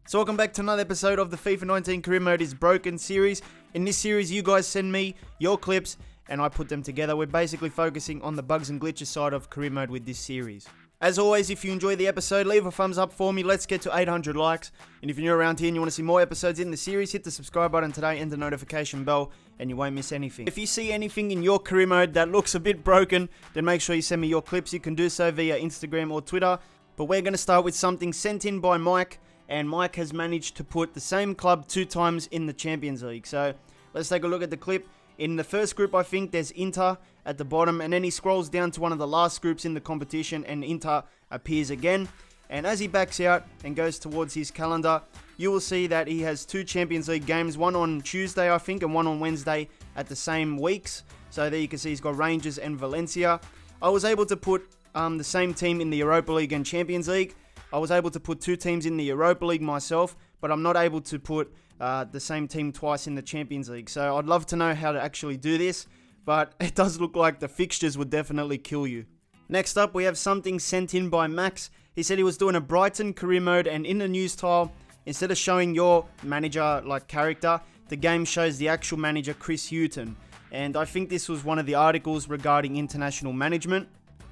So welcome back to another episode of the FIFA 19 Career Mode is Broken series. In this series, you guys send me your clips and I put them together. We're basically focusing on the bugs and glitches side of Career Mode with this series. As always, if you enjoyed the episode, leave a thumbs up for me. Let's get to 800 likes. And if you're new around here and you want to see more episodes in the series, hit the subscribe button today and the notification bell and you won't miss anything. If you see anything in your Career Mode that looks a bit broken, then make sure you send me your clips. You can do so via Instagram or Twitter. But we're going to start with something sent in by Mike. And Mike has managed to put the same club 2 times in the Champions League. So let's take a look at the clip. In the first group, I think there's Inter at the bottom. And then he scrolls down to one of the last groups in the competition and Inter appears again. And as he backs out and goes towards his calendar, you will see that he has 2 Champions League games. One on Tuesday, I think, and one on Wednesday at the same weeks. So there you can see he's got Rangers and Valencia. I was able to put the same team in the Europa League and Champions League. I was able to put 2 teams in the Europa League myself, but I'm not able to put the same team twice in the Champions League. So I'd love to know how to actually do this, but it does look like the fixtures would definitely kill you. Next up, we have something sent in by Max. He said he was doing a Brighton Career Mode, and in the news tile, instead of showing your manager like character, the game shows the actual manager, Chrigz. And I think this was one of the articles regarding international management.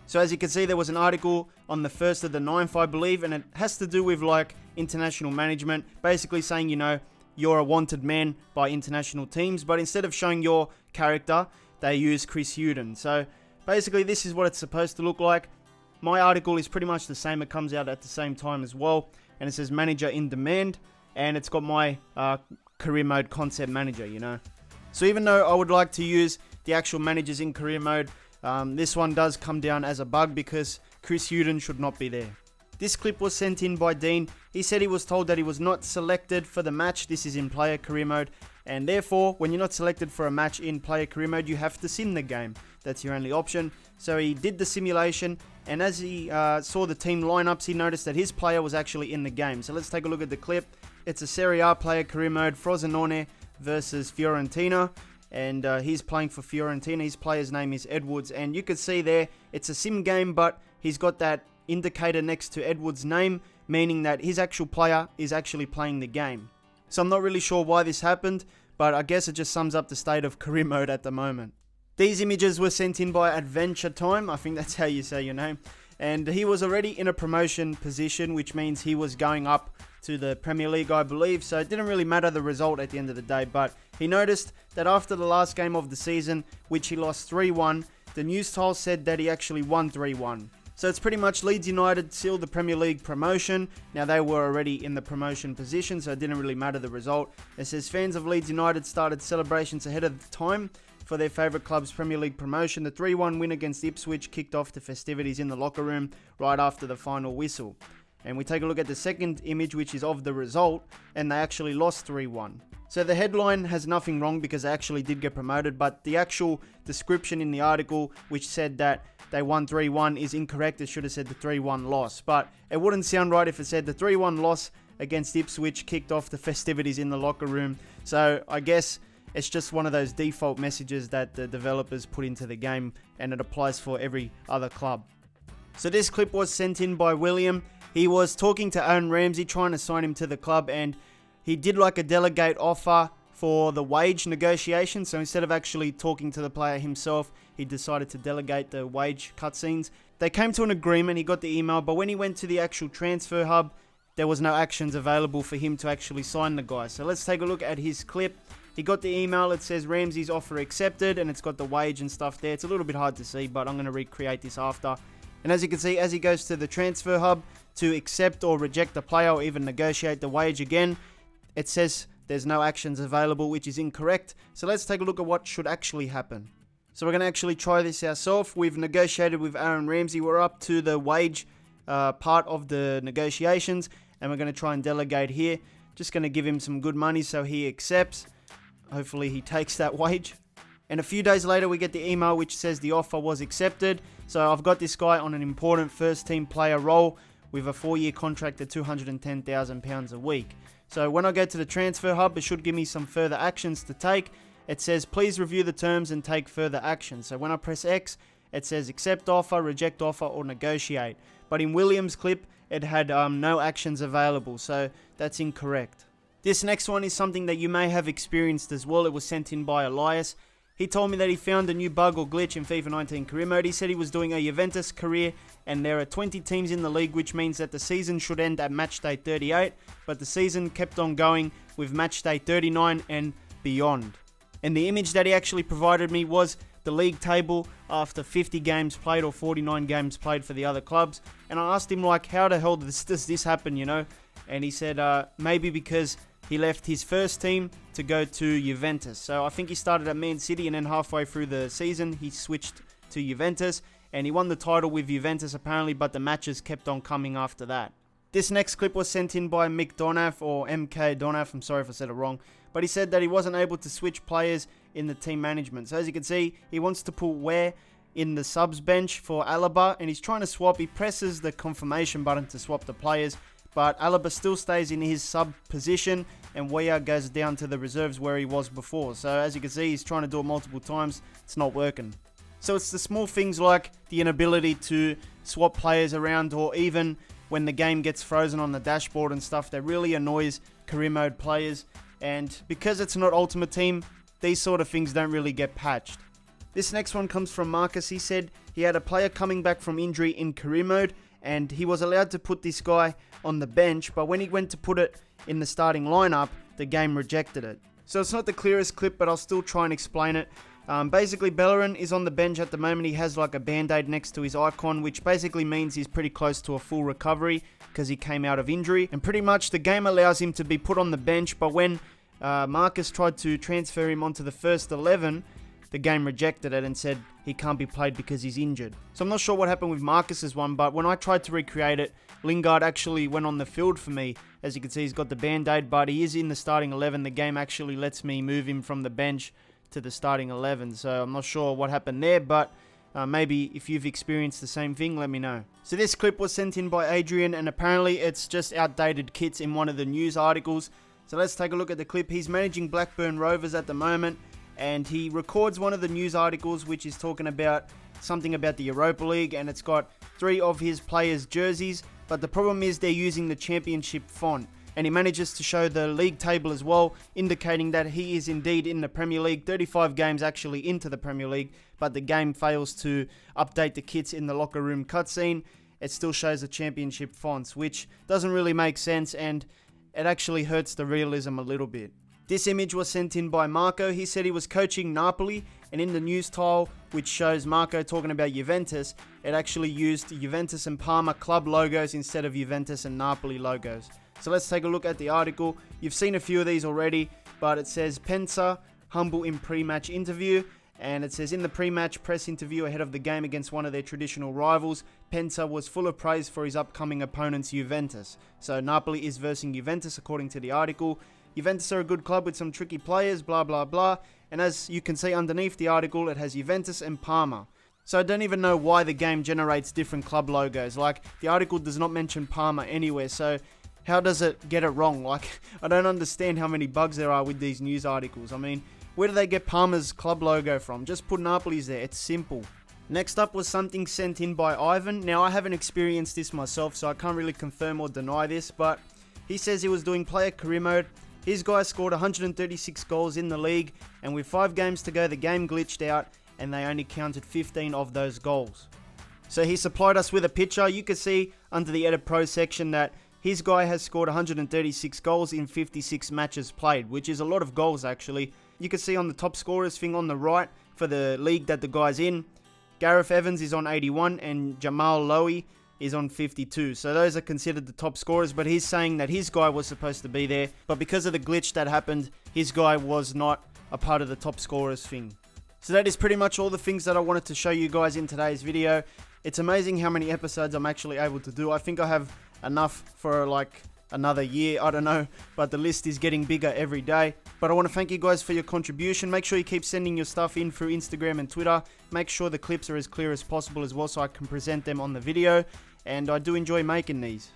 So as you can see, there was an article on the 1st of the 9th, I believe, and it has to do with like international management, basically saying, you know, you're a wanted man by international teams, but instead of showing your character, they use Chrigz. So basically this is what it's supposed to look like. My article is pretty much the same. It comes out at the same time as well, and it says manager in demand, and it's got my career mode concept manager, you know. So even though I would like to use the actual managers in career mode, this one does come down as a bug because Chrigz should not be there. This clip was sent in by Dean. He said he was told that he was not selected for the match. This is in player career mode. And therefore, when you're not selected for a match in player career mode, you have to sim the game. That's your only option. So he did the simulation. And as he saw the team lineups, he noticed that his player was actually in the game. So let's take a look at the clip. It's a Serie A player career mode, Frosinone versus Fiorentina. And he's playing for Fiorentina. His player's name is Edwards. And you can see there, it's a sim game, but he's got that indicator next to Edwards' name, meaning that his actual player is actually playing the game. So I'm not really sure why this happened, but I guess it just sums up the state of career mode at the moment. These images were sent in by Adventure Time. I think that's how you say your name. And he was already in a promotion position, which means he was going up to the Premier League, I believe. So it didn't really matter the result at the end of the day. But he noticed that after the last game of the season, which he lost 3-1, the news tile said that he actually won 3-1. So it's pretty much Leeds United sealed the Premier League promotion. Now they were already in the promotion position, so it didn't really matter the result. It says fans of Leeds United started celebrations ahead of time for their favourite club's Premier League promotion. The 3-1 win against Ipswich kicked off the festivities in the locker room right after the final whistle. And we take a look at the second image, which is of the result, and they actually lost 3-1. So the headline has nothing wrong because they actually did get promoted, but the actual description in the article, which said that they won 3-1, is incorrect. It should have said the 3-1 loss, but it wouldn't sound right if it said the 3-1 loss against Ipswich kicked off the festivities in the locker room. So I guess it's just one of those default messages that the developers put into the game, and it applies for every other club. So this clip was sent in by William. He was talking to Aaron Ramsey, trying to sign him to the club, and he did like a delegate offer for the wage negotiation. So instead of actually talking to the player himself, he decided to delegate the wage cutscenes. They came to an agreement, he got the email, but when he went to the actual transfer hub, there was no actions available for him to actually sign the guy. So let's take a look at his clip. He got the email, it says Ramsey's offer accepted, and it's got the wage and stuff there. It's a little bit hard to see, but I'm going to recreate this after. And as you can see, as he goes to the transfer hub to accept or reject the player or even negotiate the wage again, it says there's no actions available, which is incorrect. So let's take a look at what should actually happen. So we're going to actually try this ourselves. We've negotiated with Aaron Ramsey. We're up to the wage part of the negotiations, and we're going to try and delegate here. Just going to give him some good money so he accepts. Hopefully he takes that wage. And a few days later, we get the email which says the offer was accepted. So I've got this guy on an important first team player role with a 4-year contract at £210,000 a week. So when I go to the transfer hub, it should give me some further actions to take. It says, please review the terms and take further action. So when I press X, it says accept offer, reject offer, or negotiate. But in William's clip, it had no actions available, so that's incorrect. This next one is something that you may have experienced as well. It was sent in by Elias. He told me that he found a new bug or glitch in FIFA 19 career mode. He said he was doing a Juventus career and there are 20 teams in the league, which means that the season should end at match day 38, but the season kept on going with match day 39 and beyond. And the image that he actually provided me was the league table after 50 games played or 49 games played for the other clubs. And I asked him, like, how the hell does this happen, you know? And he said maybe because he left his first team to go to Juventus. So I think he started at Man City and then halfway through the season he switched to Juventus. And he won the title with Juventus apparently, but the matches kept on coming after that. This next clip was sent in by Mick Donath, or MK Donath, I'm sorry if I said it wrong. But he said that he wasn't able to switch players in the team management. So as you can see, he wants to put Ware in the subs bench for Alaba, and he's trying to swap. He presses the confirmation button to swap the players, but Alaba still stays in his sub position, and Weah goes down to the reserves where he was before. So as you can see, he's trying to do it multiple times. It's not working. So it's the small things like the inability to swap players around, or even when the game gets frozen on the dashboard and stuff, that really annoys career mode players. And because it's not Ultimate Team, these sort of things don't really get patched. This next one comes from Marcus. He said he had a player coming back from injury in career mode, and he was allowed to put this guy on the bench, but when he went to put it in the starting lineup, the game rejected it. So it's not the clearest clip, but I'll still try and explain it. Basically, Bellerin is on the bench at the moment. He has like a band-aid next to his icon, which basically means he's pretty close to a full recovery because he came out of injury. And pretty much the game allows him to be put on the bench, but when Marcus tried to transfer him onto the first 11, the game rejected it and said he can't be played because he's injured. So I'm not sure what happened with Marcus's one, but when I tried to recreate it, Lingard actually went on the field for me. As you can see, he's got the band-aid, but he is in the starting 11. The game actually lets me move him from the bench to the starting 11. So I'm not sure what happened there, but maybe if you've experienced the same thing, let me know. So this clip was sent in by Adrian, and apparently it's just outdated kits in one of the news articles. So let's take a look at the clip. He's managing Blackburn Rovers at the moment, and he records one of the news articles which is talking about something about the Europa League, and it's got 3 of his players' jerseys, but the problem is they're using the championship font. And he manages to show the league table as well, indicating that he is indeed in the Premier League, 35 games actually into the Premier League, but the game fails to update the kits in the locker room cutscene. It still shows the championship fonts, which doesn't really make sense, and it actually hurts the realism a little bit. This image was sent in by Marco. He said he was coaching Napoli, and in the news tile, which shows Marco talking about Juventus, it actually used Juventus and Parma club logos instead of Juventus and Napoli logos. So let's take a look at the article. You've seen a few of these already, but it says Pensa humble in pre-match interview, and it says in the pre-match press interview ahead of the game against one of their traditional rivals, Pensa was full of praise for his upcoming opponents Juventus. So Napoli is versing Juventus according to the article. Juventus are a good club with some tricky players, blah blah blah, and as you can see underneath the article, it has Juventus and Parma. So I don't even know why the game generates different club logos. Like, the article does not mention Parma anywhere, so how does it get it wrong? Like, I don't understand how many bugs there are with these news articles. I mean, where do they get Parma's club logo from? Just put Napoli's there, it's simple. Next up was something sent in by Ivan. Now, I haven't experienced this myself, so I can't really confirm or deny this, but he says he was doing player career mode. His guy scored 136 goals in the league, and with 5 games to go, the game glitched out, and they only counted 15 of those goals. So he supplied us with a picture. You can see under the Edit Pro section that his guy has scored 136 goals in 56 matches played, which is a lot of goals actually. You can see on the top scorers thing on the right for the league that the guy's in, Gareth Evans is on 81 and Jamal Lowy is on 52. So those are considered the top scorers, but he's saying that his guy was supposed to be there, but because of the glitch that happened, his guy was not a part of the top scorers thing. So that is pretty much all the things that I wanted to show you guys in today's video. It's amazing how many episodes I'm actually able to do. I think I have enough for like another year, I don't know, but the list is getting bigger every day. But I want to thank you guys for your contribution. Make sure you keep sending your stuff in through Instagram and Twitter. Make sure the clips are as clear as possible as well so I can present them on the video, and I do enjoy making these.